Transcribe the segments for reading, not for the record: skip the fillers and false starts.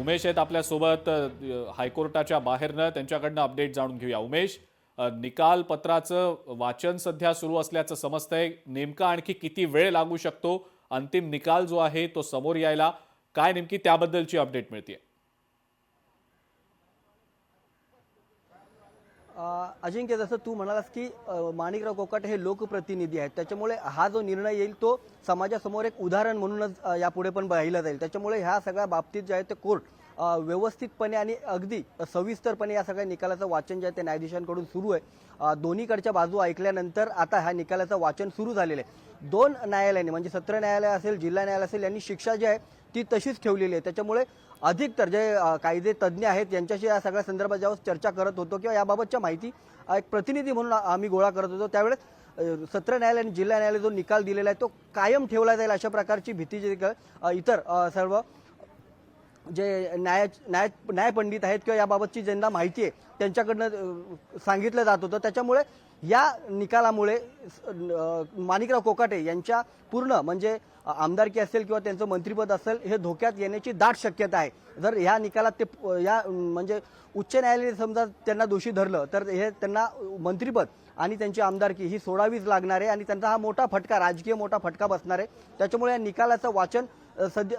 उमेश आहेत आपल्यासोबत हायकोर्टाच्या बाहेरनं त्यांच्याकडनं अपडेट जाणून घेऊया. उमेश, निकाल पत्राचं वाचन सध्या सुरू असल्याचं समजतंय. नेमका आणखी किती वेळ लागू शकतो अंतिम निकाल जो आहे तो समोर यायला? काय नेमकी त्याबद्दलची अपडेट मिळते? अजिंक्य, जसं तू म्हणालास की माणिकराव कोकाटे हे लोकप्रतिनिधी आहेत, त्याच्यामुळे हा जो निर्णय येईल तो समाजासमोर एक उदाहरण म्हणूनच यापुढे पण पाहिला जाईल. त्याच्यामुळे ह्या सगळ्या बाबतीत जे आहे ते कोर्ट व्यवस्थितपणे आणि अगदी सविस्तरपणे या सगळ्या निकालाचं वाचन जे आहे ते न्यायाधीशांकडून सुरू आहे. दोन्हीकडच्या बाजू ऐकल्यानंतर आता ह्या निकालाचं वाचन सुरू झालेलं आहे. दोन न्यायालयाने म्हणजे सत्र न्यायालय असेल, जिल्हा न्यायालय असेल, यांनी शिक्षा जी आहे ती तशीच ठेवलेली आहे. त्याच्यामुळे अधिकतर जे कायदे तज्ज्ञ आहेत यांच्याशी या सगळ्या संदर्भात जेव्हा चर्चा करत होतो किंवा याबाबतच्या माहिती एक प्रतिनिधी म्हणून आम्ही गोळा करत होतो, त्यावेळेस सत्र न्यायालय आणि जिल्हा न्यायालय जो निकाल दिलेला आहे तो कायम ठेवला जाईल अशा प्रकारची भीती जी इतर सर्व जे न्यायपंडित आहेत किंवा याबाबतची ज्यांना माहिती आहे त्यांच्याकडनं सांगितलं जात होतं. त्याच्यामुळे या निकालामुळे माणिकराव कोकाटे यांच्या पूर्ण म्हणजे आमदारकी असेल किंवा त्यांचं मंत्रिपद असेल हे धोक्यात येण्याची दाट शक्यता आहे. जर ह्या निकालात ते म्हणजे उच्च न्यायालयाने समजा त्यांना दोषी धरलं तर हे त्यांना मंत्रिपद आणि त्यांची आमदारकी ही सोडावीच लागणार आहे आणि त्यांचा हा मोठा फटका, राजकीय मोठा फटका बसणार आहे. त्याच्यामुळे या निकालाचं वाचन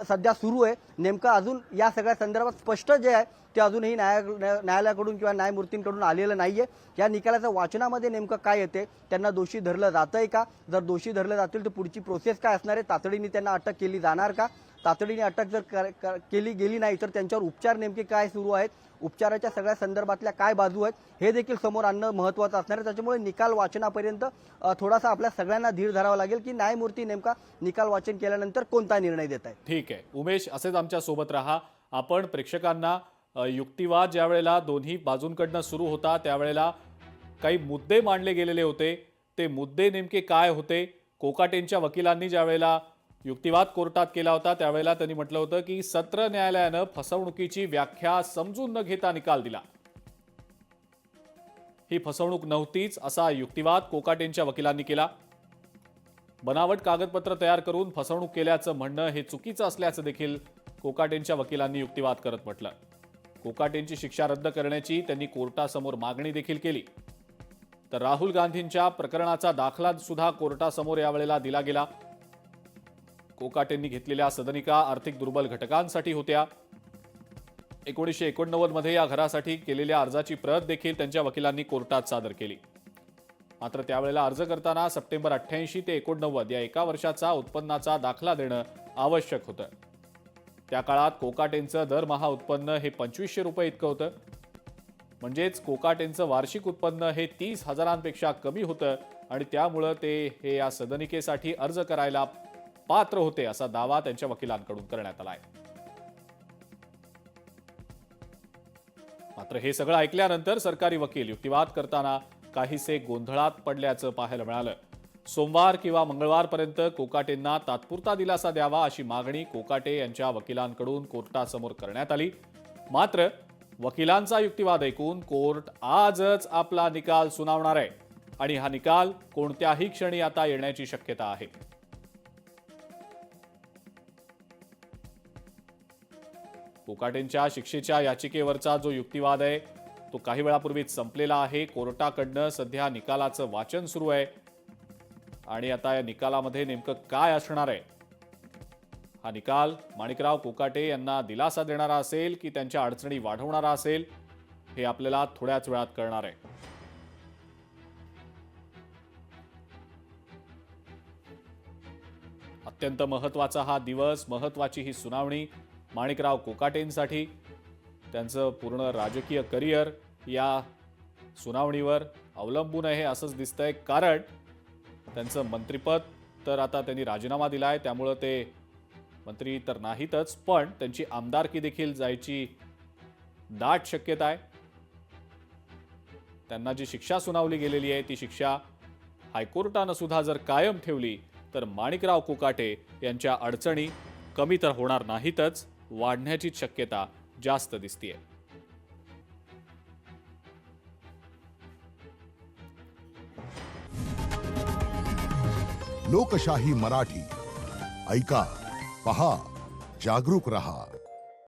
सध्या सुरू आहे. नेमकं अजून या सगळ्या संदर्भात स्पष्ट जे आहे ते अजूनही न्यायालयाकडून किंवा न्यायमूर्तींकडून आलेलं नाहीये. या निकालाच्या वाचनामध्ये नेमकं काय येते, त्यांना दोषी धरलं जातंय का, जर दोषी धरले जातील तर पुढची प्रोसेस काय असणार आहे, तातडीने त्यांना अटक केली जाणार का, तातडीने अटक जर केली गेली नाही तर त्यांच्यावर उपचार नेमके काय सुरू आहेत, उपचाराच्या सगळ्या संदर्भातल्या काय बाजू आहेत हे देखील समोर आणणं महत्त्वाचं असणार आहे. त्याच्यामुळे निकाल वाचनापर्यंत थोडासा आपल्या सगळ्यांना धीर धरावा लागेल की न्यायमूर्ती नेमका निकाल वाचन केल्यानंतर कोणता निर्णय देत आहे. ठीक आहे उमेश, असेच आमच्या सोबत राहा. आपण प्रेक्षकांना युक्तिवाद ज्या वेळेला दोन्ही बाजूंकडनं सुरू होता त्यावेळेला काही मुद्दे मांडले गेलेले होते, ते मुद्दे नेमके काय होते? कोकाटेंच्या वकिलांनी ज्या वेळेला युक्तिवाद कोर्टात केला होता त्यावेळेला त्यांनी म्हटलं होतं की सत्र न्यायालयानं फसवणुकीची व्याख्या समजून न घेता निकाल दिला. ही फसवणूक नव्हतीच असा युक्तिवाद कोकाटेंच्या वकिलांनी केला. बनावट कागदपत्र तयार करून फसवणूक केल्याचं म्हणणं हे चुकीचं असल्याचं देखील कोकाटेंच्या वकिलांनी युक्तिवाद करत म्हटलं. कोकाटेंची शिक्षा रद्द करण्याची त्यांनी कोर्टासमोर मागणी देखील केली. तर राहुल गांधींच्या प्रकरणाचा दाखला सुद्धा कोर्टासमोर यावेळेला दिला गेला. कोकाटेंनी घेतलेल्या सदनिका आर्थिक दुर्बल घटकांसाठी होत्या. 1989 मध्ये या घरासाठी केलेल्या अर्जाची प्रत देखील त्यांच्या वकिलांनी कोर्टात सादर केली. मात्र त्यावेळेला अर्ज करताना सप्टेंबर 88 ते 89 या एका वर्षाचा उत्पन्नाचा दाखला देणं आवश्यक होतं. त्या काळात कोकाटेंचं दरमहा उत्पन्न हे 2500 रुपये इतकं होतं. म्हणजेच कोकाटेंचं वार्षिक उत्पन्न हे 30,000पेक्षा कमी होतं आणि त्यामुळं ते हे या सदनिकेसाठी अर्ज करायला पात्र होते असा दावा त्यांच्या वकिलांकडून करण्यात आलाय. मात्र हे सगळं ऐकल्यानंतर सरकारी वकील युक्तिवाद करताना काहीसे गोंधळात पडल्याचं पाहायला मिळालं. सोमवार किंवा मंगळवारपर्यंत कोकाटेंना तात्पुरता दिलासा द्यावा अशी मागणी कोकाटे यांच्या वकिलांकडून कोर्टासमोर करण्यात आली. मात्र वकिलांचा युक्तिवाद ऐकून कोर्ट आजच आपला निकाल सुनावणार आहे आणि हा निकाल कोणत्याही क्षणी आता येण्याची शक्यता आहे. कोकाटेंच्या शिक्षेच्या याचिकेवरचा जो युक्तिवाद आहे तो काही वेळापूर्वीच संपलेला आहे. कोर्टाकडनं सध्या निकालाचं वाचन सुरू आहे आणि आता या निकालामध्ये नेमकं काय असणार आहे, हा निकाल माणिकराव कोकाटे यांना दिलासा देणारा असेल की त्यांच्या अडचणी वाढवणारा असेल हे आपल्याला थोड्याच वेळात कळणार आहे. अत्यंत महत्त्वाचा हा दिवस, महत्त्वाची ही सुनावणी माणिकराव कोकाटेंसाठी. त्यांचं पूर्ण राजकीय करिअर या सुनावणीवर अवलंबून आहे असंच दिसतंय, कारण त्यांचं मंत्रिपद तर आता त्यांनी राजीनामा दिलाय त्यामुळं ते मंत्री तर नाहीतच, पण त्यांची आमदारकी देखील जायची दाट शक्यता आहे. त्यांना जी शिक्षा सुनावली गेलेली आहे ती शिक्षा हायकोर्टानं सुद्धा जर कायम ठेवली तर माणिकराव कोकाटे यांच्या अडचणी कमी तर होणार नाहीतच, वाढण्याची शक्यता जास्त दिसतेय. लोकशाही मराठी ऐका, पहा, जागरूक रहा.